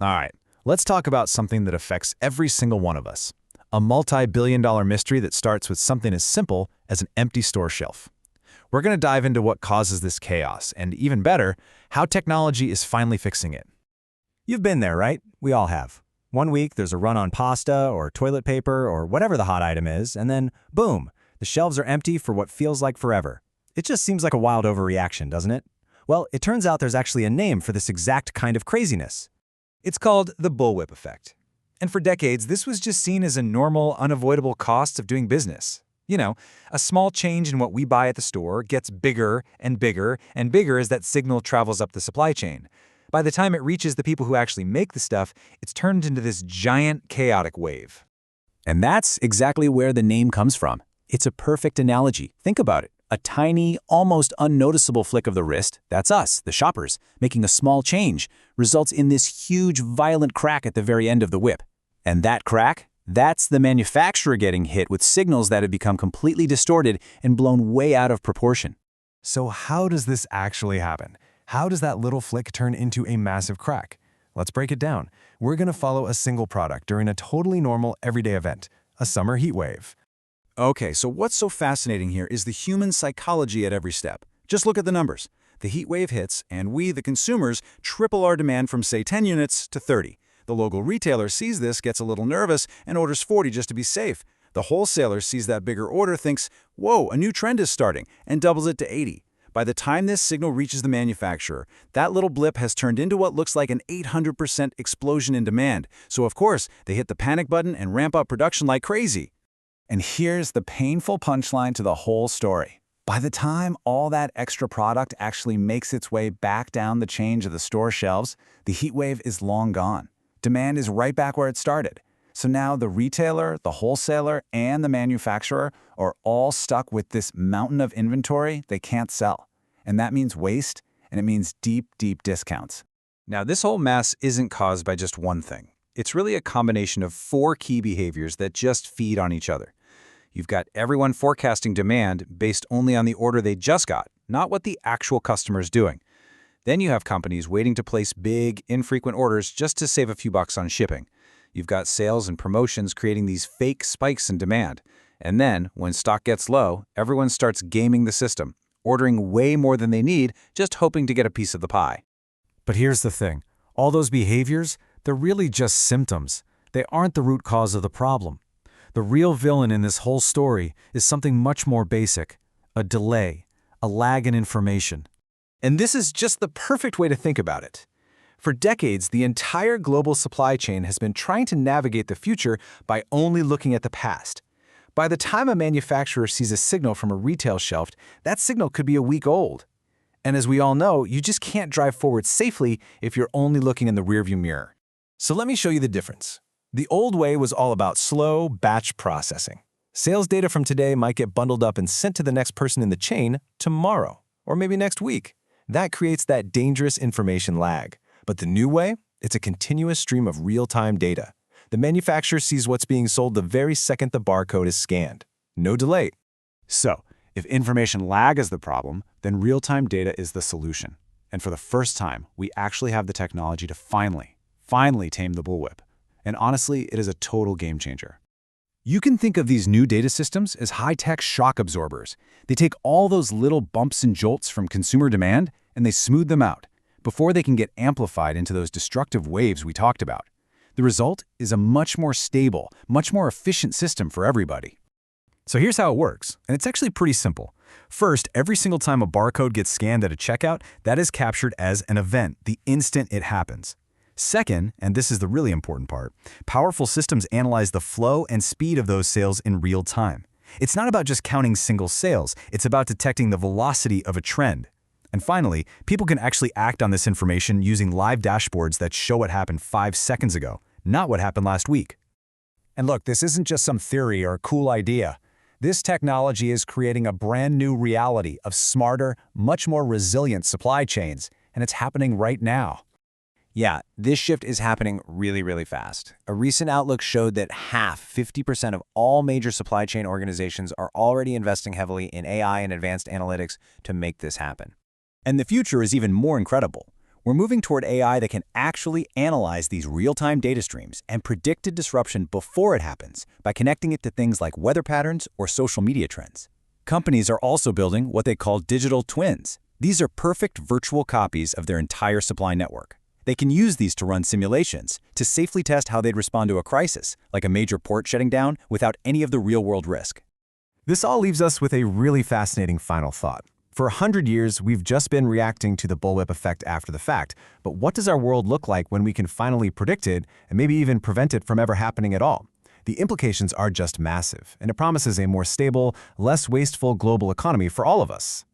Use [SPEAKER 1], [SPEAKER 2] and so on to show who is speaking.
[SPEAKER 1] All right, let's talk about something that affects every single one of us. A multi-billion-dollar mystery that starts with something as simple as an empty store shelf. We're going to dive into what causes this chaos, and even better, how technology is finally fixing it.
[SPEAKER 2] You've been there, right? We all have. One week, there's a run on pasta or toilet paper or whatever the hot item is, and then, boom, the shelves are empty for what feels like forever. It just seems like a wild overreaction, doesn't it? Well, it turns out there's actually a name for this exact kind of craziness. It's called the bullwhip effect. And for decades, this was just seen as a normal, unavoidable cost of doing business. You know, a small change in what we buy at the store gets bigger and bigger and bigger as that signal travels up the supply chain. By the time it reaches the people who actually make the stuff, it's turned into this giant, chaotic wave.
[SPEAKER 3] And that's exactly where the name comes from. It's a perfect analogy. Think about it. A tiny, almost unnoticeable flick of the wrist, that's us, the shoppers, making a small change, results in this huge, violent crack at the very end of the whip. And that crack? That's the manufacturer getting hit with signals that have become completely distorted and blown way out of proportion.
[SPEAKER 4] So how does this actually happen? How does that little flick turn into a massive crack? Let's break it down. We're going to follow a single product during a totally normal, everyday event, a summer heat wave.
[SPEAKER 1] Okay, so what's so fascinating here is the human psychology at every step. Just look at the numbers. The heat wave hits, and we, the consumers, triple our demand from, say, 10 units to 30. The local retailer sees this, gets a little nervous, and orders 40 just to be safe. The wholesaler sees that bigger order, thinks, whoa, a new trend is starting, and doubles it to 80. By the time this signal reaches the manufacturer, that little blip has turned into what looks like an 800% explosion in demand. So of course, they hit the panic button and ramp up production like crazy.
[SPEAKER 3] And here's the painful punchline to the whole story. By the time all that extra product actually makes its way back down the chain of the store shelves, the heat wave is long gone. Demand is right back where it started. So now the retailer, the wholesaler, and the manufacturer are all stuck with this mountain of inventory they can't sell. And that means waste, and it means deep, deep discounts.
[SPEAKER 2] Now, this whole mess isn't caused by just one thing. It's really a combination of 4 key behaviors that just feed on each other. You've got everyone forecasting demand based only on the order they just got, not what the actual customer's doing. Then you have companies waiting to place big, infrequent orders just to save a few bucks on shipping. You've got sales and promotions creating these fake spikes in demand. And then, when stock gets low, everyone starts gaming the system, ordering way more than they need, just hoping to get a piece of the pie.
[SPEAKER 4] But here's the thing. All those behaviors, they're really just symptoms. They aren't the root cause of the problem. The real villain in this whole story is something much more basic, a delay, a lag in information.
[SPEAKER 2] And this is just the perfect way to think about it. For decades, the entire global supply chain has been trying to navigate the future by only looking at the past. By the time a manufacturer sees a signal from a retail shelf, that signal could be a week old. And as we all know, you just can't drive forward safely if you're only looking in the rearview mirror. So let me show you the difference. The old way was all about slow, batch processing. Sales data from today might get bundled up and sent to the next person in the chain tomorrow, or maybe next week. That creates that dangerous information lag. But the new way? It's a continuous stream of real-time data. The manufacturer sees what's being sold the very second the barcode is scanned. No delay.
[SPEAKER 1] So, if information lag is the problem, then real-time data is the solution. And for the first time, we actually have the technology to finally tame the bullwhip. And honestly, it is a total game changer. You can think of these new data systems as high-tech shock absorbers. They take all those little bumps and jolts from consumer demand, and they smooth them out before they can get amplified into those destructive waves we talked about. The result is a much more stable, much more efficient system for everybody.
[SPEAKER 4] So here's how it works, and it's actually pretty simple. First, every single time a barcode gets scanned at a checkout, that is captured as an event the instant it happens. Second, and this is the really important part, powerful systems analyze the flow and speed of those sales in real time. It's not about just counting single sales, it's about detecting the velocity of a trend. And finally, people can actually act on this information using live dashboards that show what happened 5 seconds ago, not what happened last week.
[SPEAKER 2] And look, this isn't just some theory or cool idea. This technology is creating a brand new reality of smarter, much more resilient supply chains, and it's happening right now. Yeah, this shift is happening really, really fast. A recent outlook showed that 50% of all major supply chain organizations are already investing heavily in AI and advanced analytics to make this happen. And the future is even more incredible.
[SPEAKER 1] We're moving toward AI that can actually analyze these real-time data streams and predict a disruption before it happens by connecting it to things like weather patterns or social media trends. Companies are also building what they call digital twins. These are perfect virtual copies of their entire supply network. They can use these to run simulations to safely test how they'd respond to a crisis, like a major port shutting down, without any of the real-world risk.
[SPEAKER 4] This all leaves us with a really fascinating final thought. For 100 years, we've just been reacting to the bullwhip effect after the fact, but what does our world look like when we can finally predict it and maybe even prevent it from ever happening at all? The implications are just massive, and it promises a more stable, less wasteful global economy for all of us.